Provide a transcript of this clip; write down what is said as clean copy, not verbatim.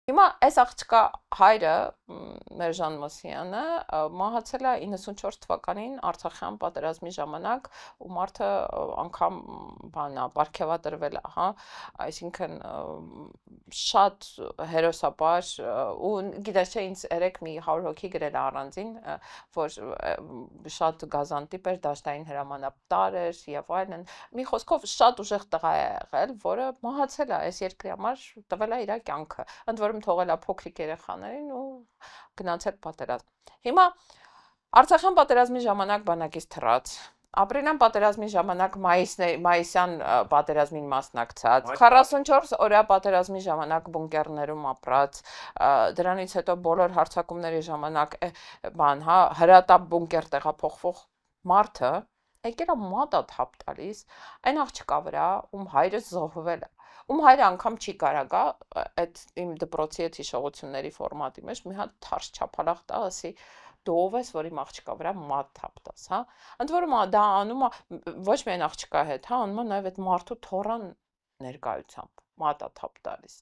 Հիմա այս աղջկա հայրը Մերժան Մոսյանը մահացել է 94 թվականին Արցախյան պատերազմի ժամանակ ու մարդը անգամ բանա պարգևատրվել է, հա, այսինքն շատ հերոսապար ու գիտես չէ ինձ երեք մի 100 հոգի գրել է առանձին, որ շատ գազանտիպ էր, դաշտային հրամանատար էր եւ այլն, մի խոսքով շատ ուժեղ տղա է եղել, որը մահացել է այս երկրի համար տվել է իր կյանքը, ընդ որում թողել է փոքրիկ երեխաներին ու գնացել պատերազմ։ Հիմա Արցախյան պատերազմի ժամանակ բանակից թռած, ապրիլյան պատերազմի ժամանակ մայիսյան պատերազմին մասնակցած, 44 օրյա պատերազմի ժամանակ բունկերներում ապրած, դրանից հետո բոլոր հարձակումների ժամանակ բան, հա, հրատապ բունկեր տեղափոխվող մարդը եկել է մատա թափ տալիս այն աղջկա վրա, ում հայրը զոհվել է, ում հայրը անգամ չի կարագա այդ իմ դպրոցի այդ հիշողությունների ֆորմատի մեջ մի հատ թարս չափալախ տա, ասի դու ով ես, որ իմ աղջկա վրա մատ թափ տաս, հա։ Ընդ որում դա անում է ոչ միայն աղջկա հետ, հա, անում է նաև այդ մարդու թոռան ներկայությամբ մատա թափ տալիս։